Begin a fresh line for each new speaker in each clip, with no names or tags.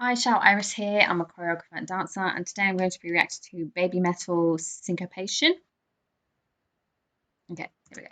Hi, xiaouiris here. I'm a choreographer and dancer, and today I'm going to be reacting to Baby Metal Syncopation. Okay, here we go.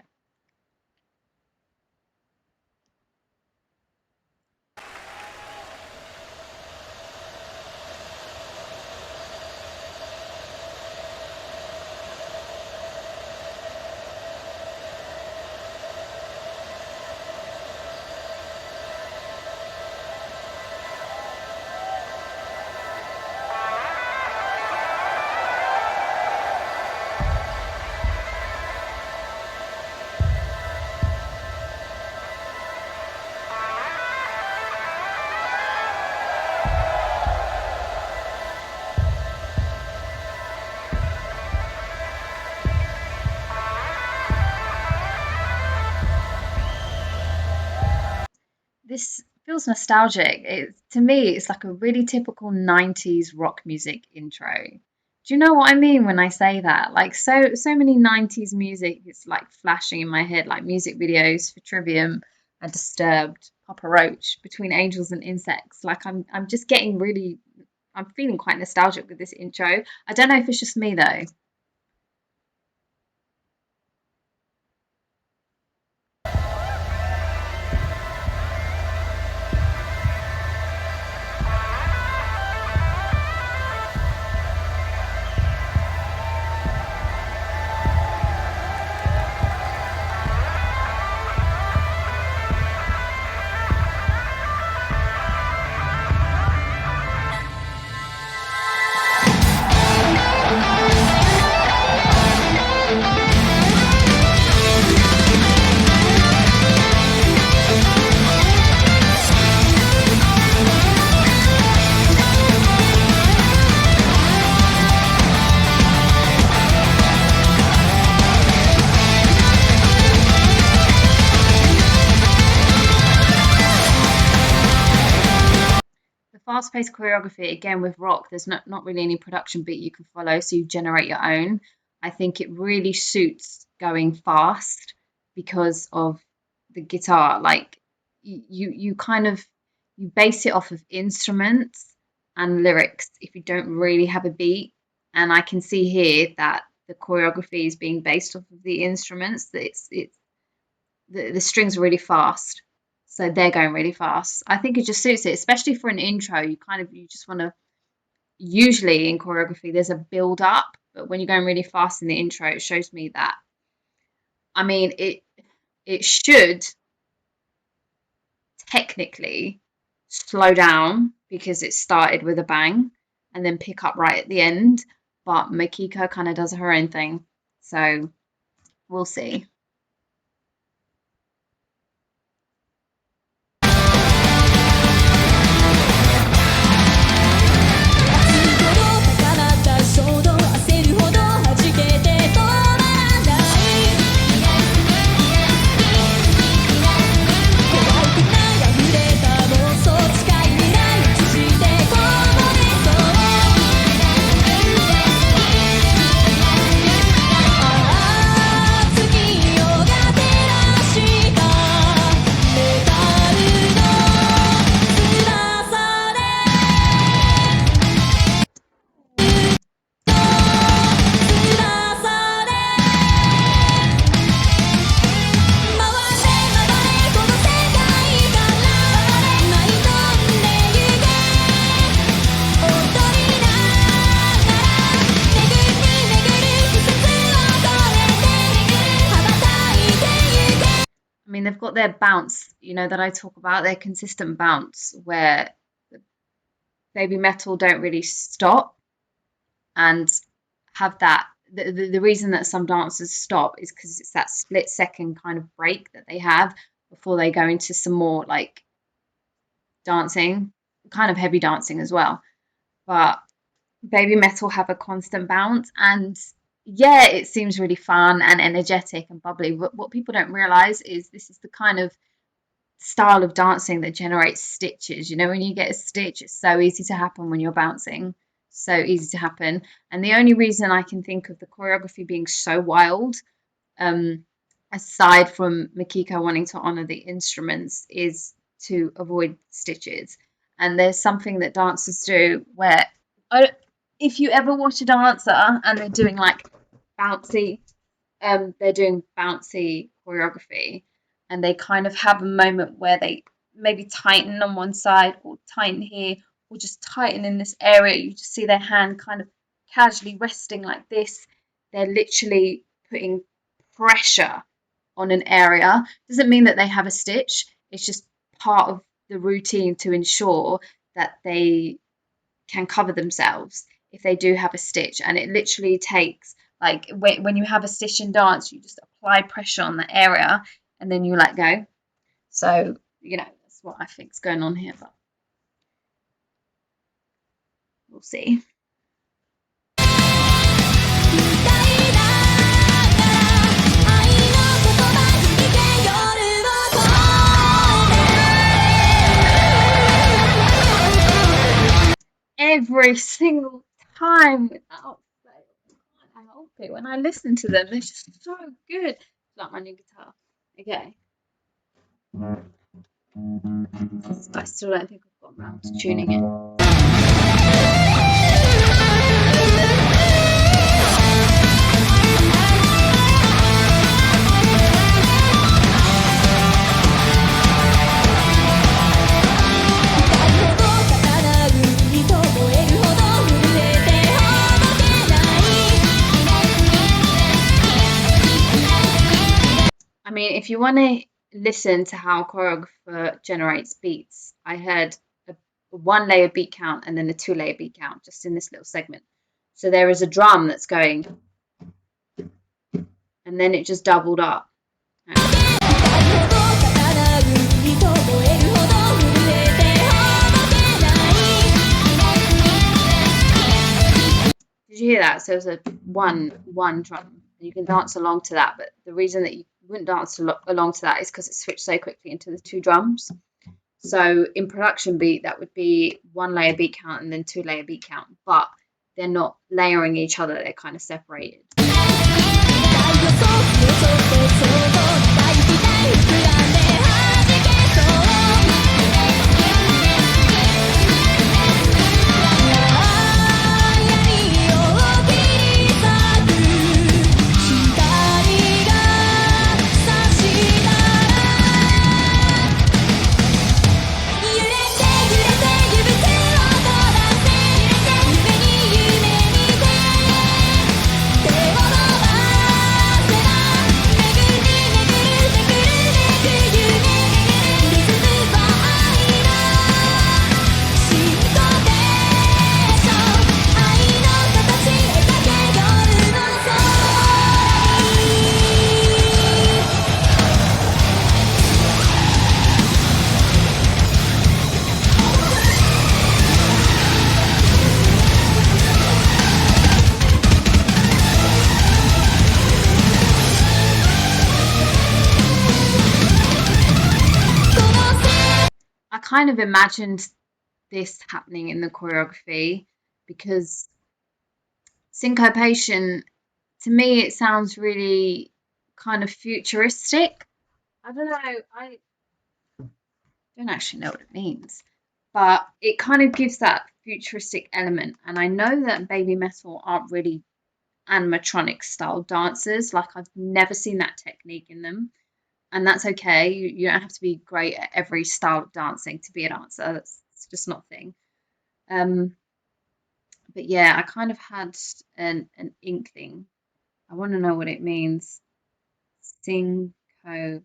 This feels nostalgic. To me, it's like a really typical 90s rock music intro. Do you know what I mean when I say that? Like so many 90s music is like flashing in my head, like music videos for Trivium and Disturbed, Papa Roach, Between Angels and Insects. Like I'm just getting really I'm feeling quite nostalgic with this intro. I don't know if it's just me though. The fast-paced choreography, again with rock, there's not really any production beat you can follow, so you generate your own. I think it really suits going fast because of the guitar. Like you kind of you base it off of instruments and lyrics if you don't really have a beat. And I can see here that the choreography is being based off of the instruments. That it's the strings are really fast, so they're going really fast. I think it just suits it, especially for an intro. You just want to. Usually in choreography, there's a build up, but when you're going really fast in the intro, it shows me that. I mean, it should technically slow down because it started with a bang and then pick up right at the end. But Makika kind of does her own thing, so we'll see. I mean, they've got their bounce, that I talk about, their consistent bounce, where Baby Metal don't really stop and have that. The reason that some dancers stop is because it's that split second kind of break that they have before they go into some more like dancing, kind of heavy dancing as well. But Baby Metal have a constant bounce, and yeah, it seems really fun and energetic and bubbly. But what people don't realize is this is the kind of style of dancing that generates stitches. When you get a stitch, it's so easy to happen when you're bouncing. So easy to happen. And the only reason I can think of the choreography being so wild, um, aside from Makiko wanting to honor the instruments, is to avoid stitches. And there's something that dancers do where, if you ever watch a dancer and they're doing like bouncy, they're doing bouncy choreography, and they kind of have a moment where they maybe tighten on one side or tighten here or just tighten in this area. You just see their hand kind of casually resting like this. They're literally putting pressure on an area. Doesn't mean that they have a stitch. It's just part of the routine to ensure that they can cover themselves if they do have a stitch. And it literally takes, like, when you have a stitch in dance, you just apply pressure on the area and then you let go. So, that's what I think is going on here, but we'll see. Every single time without fail. I can't help it. When I listen to them, they're just so good. It's like my new guitar. Okay. I still don't think I've got around to tuning it. I mean, if you want to listen to how choreographer generates beats, I heard a one layer beat count and then a 2-layer beat count just in this little segment. So there is a drum that's going, and then it just doubled up. Did you hear that? So it's a one drum. You can dance along to that, but the reason that you wouldn't dance along to that is because it switched so quickly into the 2 drums. So in production beat, that would be 1-layer beat count and then 2-layer beat count, but they're not layering each other, they're kind of separated. I kind of imagined this happening in the choreography because syncopation, to me, it sounds really kind of futuristic. I don't know, I don't actually know what it means, but it kind of gives that futuristic element. And I know that BABYMETAL aren't really animatronic style dancers. Like, I've never seen that technique in them. And that's okay. You don't have to be great at every style of dancing to be a dancer. That's just not a thing. But yeah, I kind of had an inkling. I want to know what it means. Syncopation.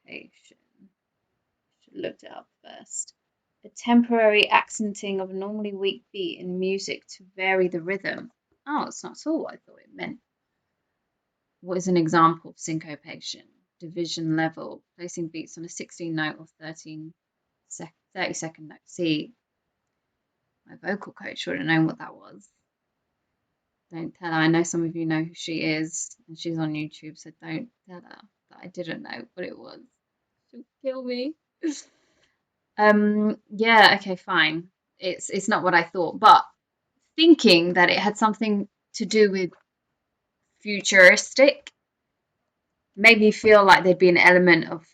Should have looked it up first. A temporary accenting of a normally weak beat in music to vary the rhythm. Oh, it's not at all what I thought it meant. What is an example of syncopation? Division level, placing beats on a 16 note or 30-second note. See, my vocal coach would have known what that was. Don't tell her. I know some of you know who she is, and she's on YouTube, so don't tell her that I didn't know what it was. She'll kill me. Yeah, okay, fine. It's not what I thought, but thinking that it had something to do with futuristic made me feel like there'd be an element of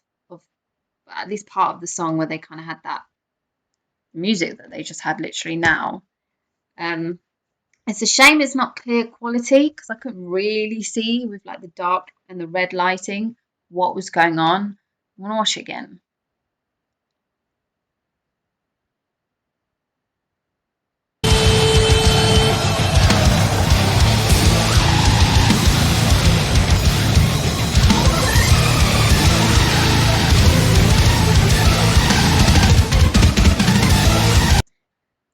at least part of the song where they kind of had that music that they just had literally now. It's a shame it's not clear quality because I couldn't really see with like the dark and the red lighting what was going on. I want to watch it again.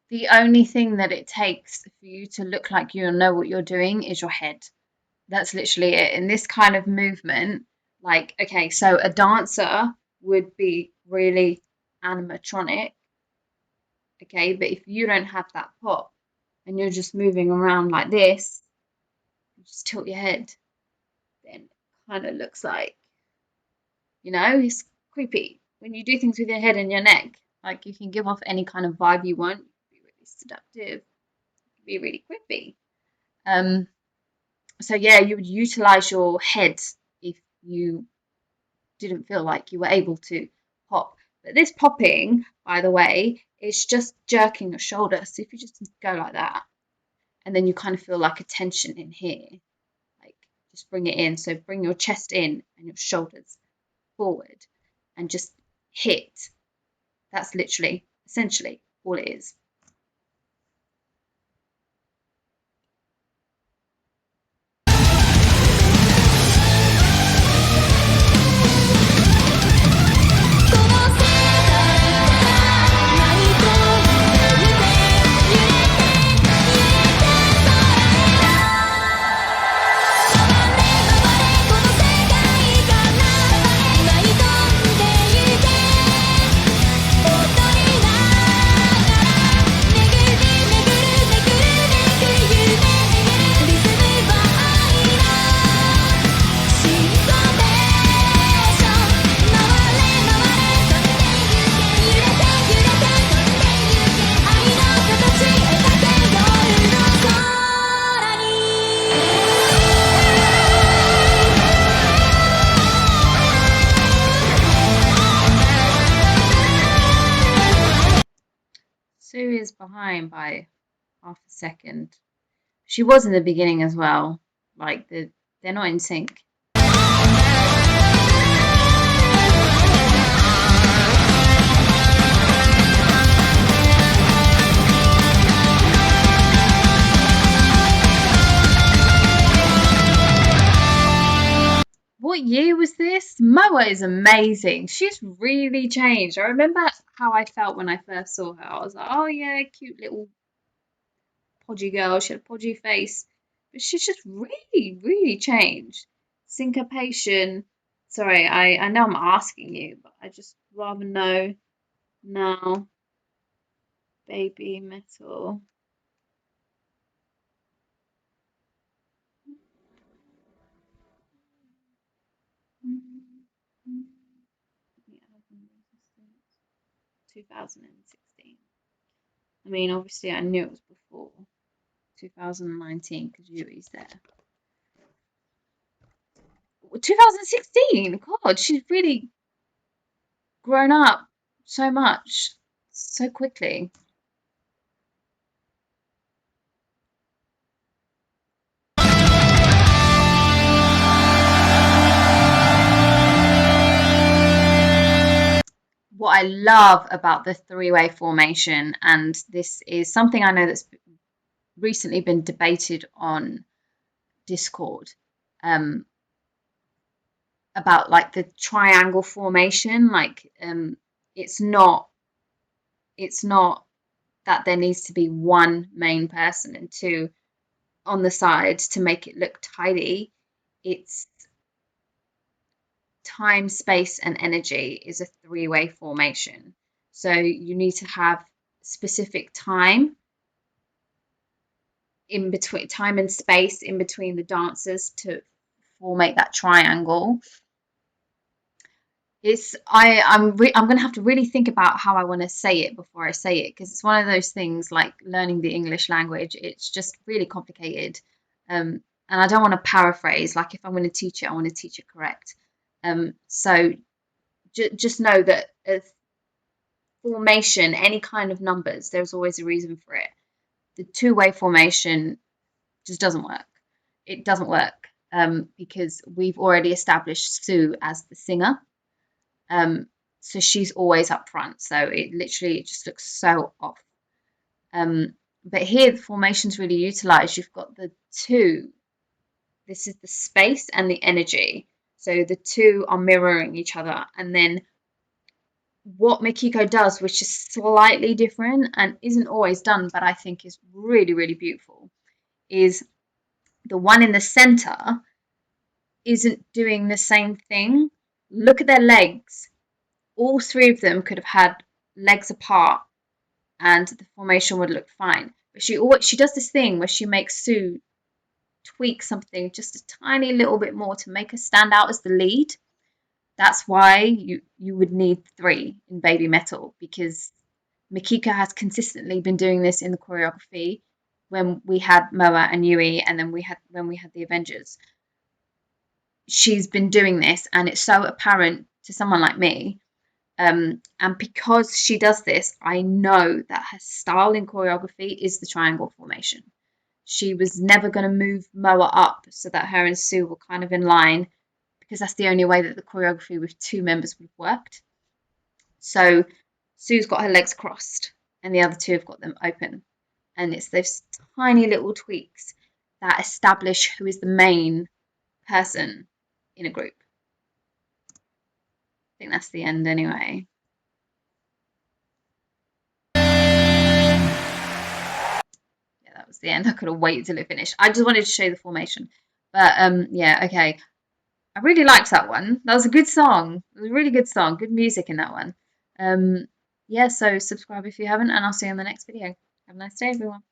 The only thing that it takes for you to look like you know what you're doing is your head. That's literally it. In this kind of movement, like, okay, so a dancer would be really animatronic, okay, but if you don't have that pop and you're just moving around like this, you just tilt your head, then it kind of looks like, it's creepy. When you do things with your head and your neck, like you can give off any kind of vibe you want, be really seductive, be really creepy. So yeah, you would utilize your head if you didn't feel like you were able to pop. But this popping, by the way, is just jerking your shoulder. So if you just go like that, and then you kind of feel like a tension in here, like just bring it in. So bring your chest in and your shoulders forward and just hit. That's literally, essentially, all it is. Sue is behind by half a second. She was in the beginning as well. Like they're not in sync. What year was this? Moa is amazing. She's really changed. I remember how I felt when I first saw her. I was like, oh yeah, cute little podgy girl. She had a podgy face. But she's just really, really changed. Syncopation. Sorry, I know I'm asking you, but I just rather know now. Baby metal. The album Resistance, 2016. I mean, obviously, I knew it was before 2019 because Yuri's there. 2016. God, she's really grown up so much so quickly. What I love about the three-way formation, and this is something I know that's recently been debated on Discord, about like the triangle formation. Like, it's not that there needs to be one main person and two on the side to make it look tidy. It's time, space, and energy is a three-way formation. So you need to have specific time in between, time and space in between the dancers to formate that triangle. I'm gonna have to really think about how I want to say it before I say it, because it's one of those things like learning the English language. It's just really complicated, and I don't want to paraphrase. Like if I'm going to teach it, I want to teach it correct. So just know that formation, any kind of numbers, there's always a reason for it. The two-way formation just doesn't work. It doesn't work because we've already established Sue as the singer. So she's always up front. So it literally just looks so off. But here the formation's really utilised. You've got the two. This is the space and the energy. So the two are mirroring each other. And then what Mikiko does, which is slightly different and isn't always done, but I think is really, really beautiful, is the one in the center isn't doing the same thing. Look at their legs. All three of them could have had legs apart and the formation would look fine. But she does this thing where she makes Sue tweak something just a tiny little bit more to make her stand out as the lead. That's why you would need three in Baby Metal, because Mikiko has consistently been doing this in the choreography when we had Moa and Yui, and then when we had the Avengers. She's been doing this, and it's so apparent to someone like me. And because she does this, I know that her style in choreography is the triangle formation. She was never going to move Moa up so that her and Sue were kind of in line, because that's the only way that the choreography with two members would have worked. So Sue's got her legs crossed and the other two have got them open. And it's those tiny little tweaks that establish who is the main person in a group. I think that's the end anyway. Yeah, that was the end. I could have waited till it finished. I just wanted to show you the formation. But yeah, okay. I really liked that one. That was a good song. It was a really good song. Good music in that one. Yeah, so subscribe if you haven't, and I'll see you in the next video. Have a nice day, everyone.